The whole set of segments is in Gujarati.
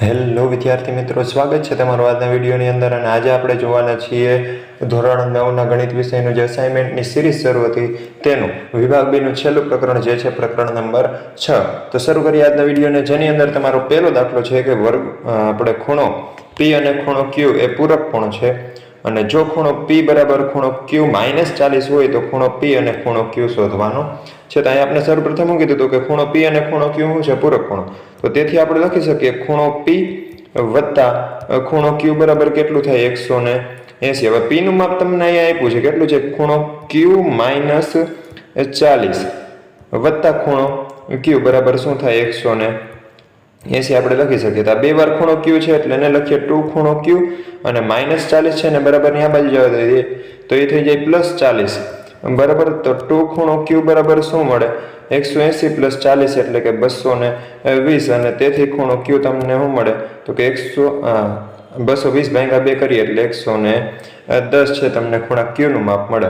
હેલો વિદ્યાર્થી મિત્રો, સ્વાગત છે તમારું આજના વિડીયોની અંદર. અને આજે આપણે જોવાના છીએ ધોરણ 9ના ગણિત વિષયનું જે અસાઇનમેન્ટની સિરીઝ શરૂ હતી તેનું વિભાગ બીનું છેલ્લું પ્રકરણ, જે છે પ્રકરણ નંબર 6. તો શરૂ કરીએ આજના વિડીયોને, જેની અંદર તમારો પહેલો દાખલો છે કે આપણે ખૂણો P અને ખૂણો Q એ પૂરક ખૂણો છે. અને જો ખૂણો P બરાબર ખૂણો Q -40 હોય તો ખૂણો P અને ખૂણો Q શોધવાનો છે. તો અહીં આપણે સૌપ્રથમ શું કીધું હતું કે ખૂણો P અને ખૂણો Q શું છે? પૂરક ખૂણો. તો તેથી આપણે લખી શકીએ ખૂણો P વત્તા ખૂણો Q બરાબર કેટલું થાય? 180. હવે P નું માપ તમને અહીંયા આપ્યું છે, કેટલું છે? ખૂણો Q -40 વત્તા ખૂણો Q બરાબર શું થાય? 180 આપણે લખી શકીએ. તો આ બે વાર ખૂણો Q છે એટલે એને લખીએ 2 ખૂણો Q, અને -40 છે ને બરાબર આ બાજુ જવા દઈએ તો એ થઈ જાય +40 બરાબર. તો 2 ખૂણો Q બરાબર શું મળે? 180 + 40 એટલે કે 220. અને તેથી ખૂણો Q તમને શું મળે? તો કે 220 ભાગ્યા 2 કરીએ એટલે 110 છે તમને ખૂણા Q નું માપ મળે.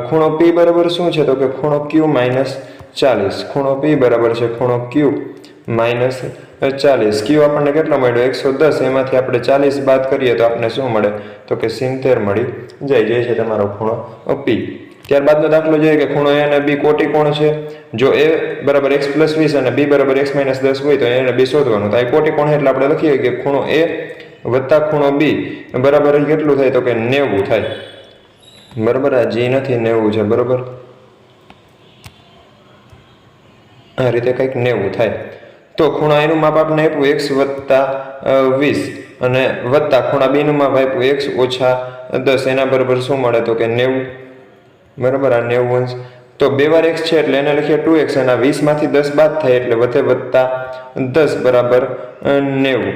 ખૂણો P બરાબર શું છે? તો કે ખૂણો Q -40. ખૂણો P બરાબર છે ખૂણો Q -40. Q આપણને કેટલો મળ્યો? 110. એમાંથી આપણે 40 બાદ કરીએ તો આપણને શું મળે? તો કે 70 મળી જાય, જે છે તમારો ખૂણો P. ત્યારબાદનો દાખલો જોઈએ કે ખૂણો A અને B કોટી કોણ છે. જો A બરાબર x + 20 અને B બરાબર x - 10 હોય તો A અને B શોધવાનું. તો આ કોટી કોણ એટલે આપણે લખીએ કે ખૂણો A વત્તા ખૂણો B બરાબર કેટલું થાય? તો કે 90 થાય બરાબર. આ G નથી, 90 છે બરાબર. આ રીતે કંઈક 90 થાય. તો ખૂણા A નું માપ આપણે આપ્યું x + 20 અને વત્તા ખૂણા B નું માપ આપ્યું x - 10. એના બરાબર શું મળે? તો કે 90 બરાબર. આ 90 તો બે વાર x છે એટલે એને લખીએ 2x, અને 20 માંથી 10 બાદ થાય એટલે વધે વત્તા 10 બરાબર 90.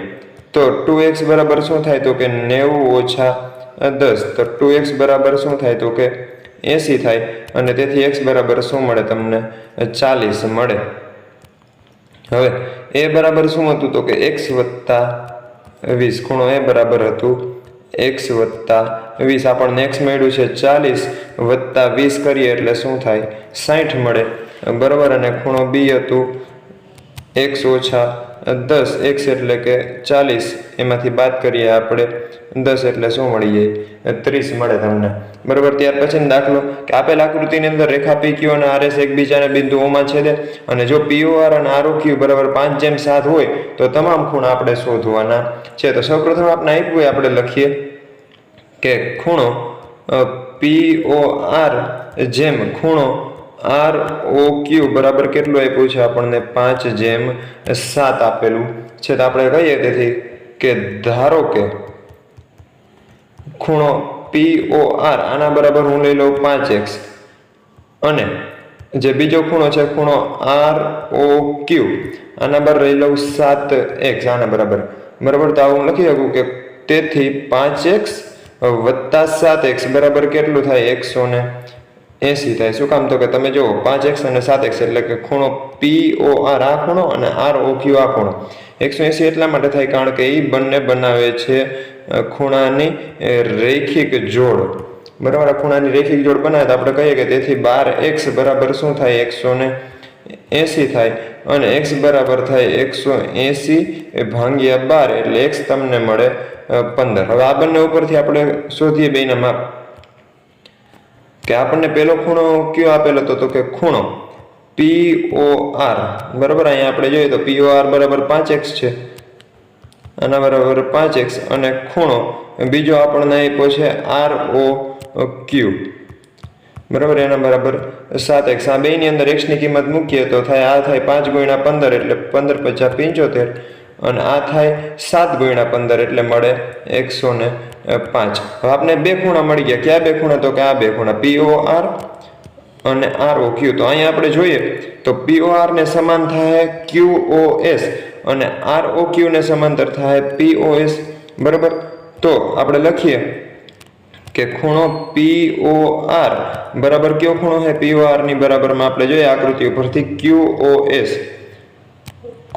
તો 2x બરાબર શું થાય? તો કે 90 - 10. તો 2x બરાબર શું થાય? તો કે 80 થાય. અને તેથી x બરાબર શું મળે તમને? 40 મળે. હવે A બરાબર શું હતું? તો કે x + 20. ખૂણો A બરાબર હતું x + 20. આપણને x મળ્યું છે 40 વત્તા 20 કરીએ એટલે શું થાય? 60 મળે બરાબર. અને ખૂણો B હતું x - 10. x એટલે કે 40, એમાંથી બાદ કરીએ આપણે 10 એટલે શું મળી જાય? 30 મળે તમને બરાબર. ત્યાર પછીનો દાખલો કે આપેલ આકૃતિની અંદર રેખા PQ અને RS એકબીજાના બિંદુઓમાં છેદે, અને જો POR અને ROQ બરાબર 5:7 હોય તો તમામ ખૂણા આપણે શોધવાના છે. તો સૌપ્રથમ આપણે આપ્યું હોય આપણે લખીએ કે ખૂણો POR જેમ ખૂણો ROQ બરાબર કેટલું આપ્યું છે? આપણને 5:7 આપેલું છે. તો આપણે કહીએ તેથી કે ધારો કે ખૂણો POR આના બરાબર હું લઈ લઉં 5x, અને જે બીજો ખૂણો છે ખૂણો ROQ આના બરાબર લઈ લઉં 7x આના બરાબર બરાબર. તો હું લખી શકું કે તેથી 5x વત્તા 7x બરાબર કેટલું થાય? 180 થાય. શું કામ? તો કે તમે જુઓ 5x અને 7x એટલે કે ખૂણો POR આ ખૂણો અને ROQ આ ખૂણો 180 એટલા માટે થાય કારણ કે એ બંને બનાવે છે ખૂણાની રૈખિક જોડ બરાબર. ખૂણાની રૈખિક જોડ બનાવે તો આપણે કહીએ કે તેથી 12x બરાબર શું થાય? 180 થાય. અને x બરાબર થાય 180 ભાગ્યા 12 એટલે x તમને મળે 15. હવે આ બંને ઉપરથી આપણે શોધીએ બેના માપ. કે આપણને પેલો ખૂણો કયો આપેલો હતો? તો કે ખૂણો POR બરાબર. અહીંયા આપણે જોઈએ તો POR બરાબર 5x છે, આના બરાબર 5x, અને ખૂણો બીજો આપણને આપ્યો છે ROQ બરાબર, એના બરાબર 7x. આ બેની અંદર x ની કિંમત મૂકીએ તો થાય આ થાય 5 × 15 એટલે 15 × 5 = 75, અને આ થાય 7 × 15 એટલે મળે 105. હવે આપણે બે ખૂણા મળી ગયા. કયા બે ખૂણા? તો કે આ બે ખૂણા POR અને ROQ. તો અહીંયા આપણે જોઈએ તો POR ને સમાન થાય QOS અને ROQ ને સમાંતર થાય POS બરાબર. તો આપણે લખીએ કે ખૂણો POR બરાબર કયો ખૂણો છે? POR ની બરાબરમાં આપણે જોઈએ આકૃતિ ઉપરથી QOS,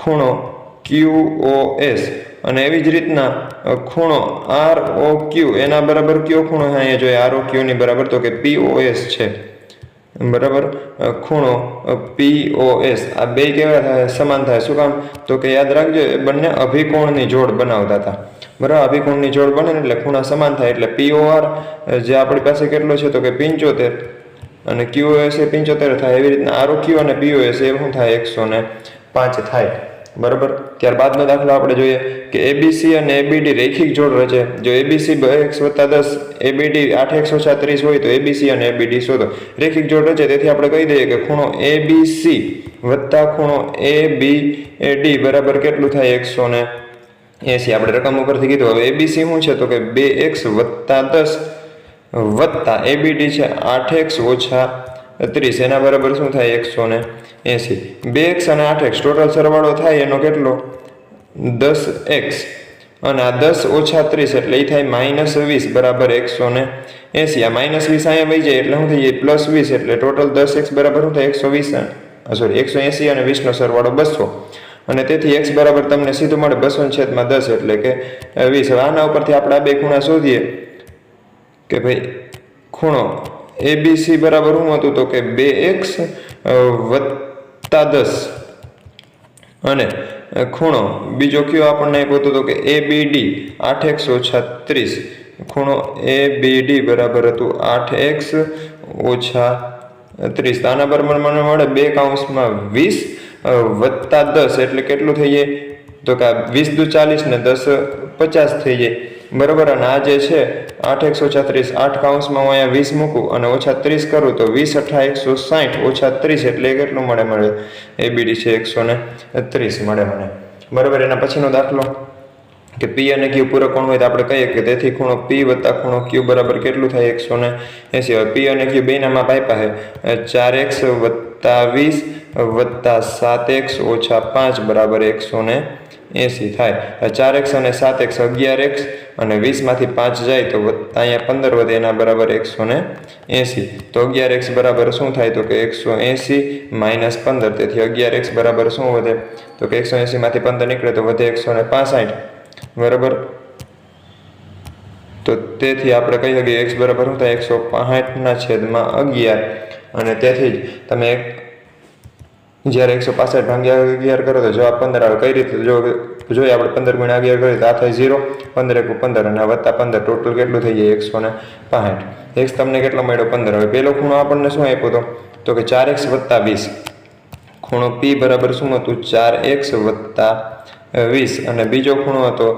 ખૂણો QOS. અને એવી જ રીતના ખૂણો ROQ એના બરાબર કયો ખૂણો છે? અહીંયા જોઈએ ROQ ની બરાબર તો કે POS છે બરાબર ખૂણો POS આ બે કેવા થાય સમાન થાય શું કામ તો કે યાદ રાખજો એ બંને અભિકોણની જોડ બનાવતા હતા બરાબર અભિકોણની જોડ બને એટલે ખૂણા સમાન થાય એટલે POR જે આપણી પાસે કેટલો છે તો કે 75 અને QoS એ 75 થાય એવી રીતના ROQ અને POS એ શું થાય 105 થાય બરાબર ત્યારબાદનો દાખલો આપણે જોઈએ કે ABC અને ABD રેખિક જોડ રચે જો ABC 2x + 10 ABD 8x - 30 હોય તો ABC અને ABD શોધો રેખિક જોડ રચે તેથી આપણે કહી દઈએ કે ખૂણો ABC વત્તા ખૂણો ABD બરાબર કેટલું થાય 180 આપણે રકમ ઉપરથી કીધું હવે ABC શું છે તો કે 2x + 10 વત્તા ABD છે 8x - 30 એના બરાબર શું થાય 180 2x અને 8x ટોટલ સરવાળો થાય એનો કેટલો 10x અને આ 10 - 30 એટલે એ થાય -20 બરાબર 180 આ -20 અહીંયા વહી જાય એટલે શું થઈ જાય +20 એટલે ટોટલ 10x બરાબર શું થાય 180 અને 20 નો સરવાળો 200 અને તેથી x બરાબર તમને સીધું મળે 200/10 એટલે કે 20 હવે આના ઉપરથી આપણે આ બે ખૂણા શોધીએ કે ભાઈ ખૂણો ABC બરાબર શું હતું તો કે 2x + 10 અને ખૂણો બીજો કયો આપણને આપ્યો હતો કે ABD 8x - 30 ખૂણો ABD બરાબર હતું 8x - 30 આના બરાબર મને મળે 2 + 10 એટલે કેટલું થઈ જાય તો કે 20 દુ 40 ને 10 50 થઈ જાય બરાબર અને આ જે છે 8x - 30 8 કૌંસમાં હું અહીંયા 20 મૂકું અને -30 કરું તો 20 × 8 160 - 30 એટલે કેટલું મળે ABD છે 130 મળે મને બરાબર એના પછીનો દાખલો કે P અને Q પૂરક કોણ હોય તો આપણે કહીએ કે તેથી ખૂણો P વત્તા ખૂણો Q બરાબર કેટલું થાય 180 હવે P અને Q બેના માપ આપ્યા છે 4x + 20 વત્તા 7x - 5 બરાબર 180 થાય 4x અને 7x 11x અને 20 માંથી 5 જાય તો અહીંયા 15 વધે એના બરાબર 180 તો 11x બરાબર શું થાય તો કે 180 - 15 તેથી 11x બરાબર શું વધે તો કે 180 માંથી 15 નીકળે તો વધે 165 બરાબર તો તેથી આપણે કહી શકીએ x બરાબર શું થાય 165/11 અને તેથી જ તમે જ્યારે 165 ભાગ્યા 11 કરો તો જવાબ 15 આવે કઈ રીતે જોઈએ આપણે 15 × 11 કરીએ તો આ થાય 0 15 × 15 અને વત્તા 15 ટોટલ કેટલું થઈ જાય 165 x તમને કેટલો મળ્યો 15 હવે પેલો ખૂણો આપણને શું આપ્યો તો કે 4x + 20 ખૂણો P બરાબર શું હતું 4x + 20 અને બીજો ખૂણો હતો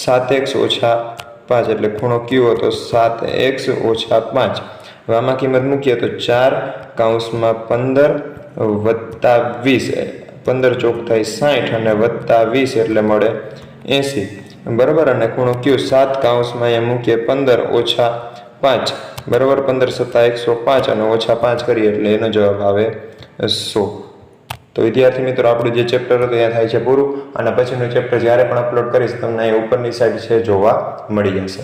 7x - 5 એટલે ખૂણો Q હતો 7x - 5 હવે આમાં કિંમત મૂકીએ તો 4 કૌંસમાં 15 વત્તા 20 15 ચોક થાય 60 અને વત્તા 20 એટલે મળે 80 બરાબર અને ખૂણો Q 7 કૌંસમાં અહીંયા મૂકીએ 15 - 5 બરાબર 15 × 7 = 105 અને -5 કરીએ એટલે એનો જવાબ આવે 100 તો વિદ્યાર્થી મિત્રો આપણું જે ચેપ્ટર હતું ત્યાં થાય છે પૂરું અને પછીનું ચેપ્ટર જ્યારે પણ અપલોડ કરીશ તમને અહીં ઉપરની સાઈડ છે જોવા મળી જશે.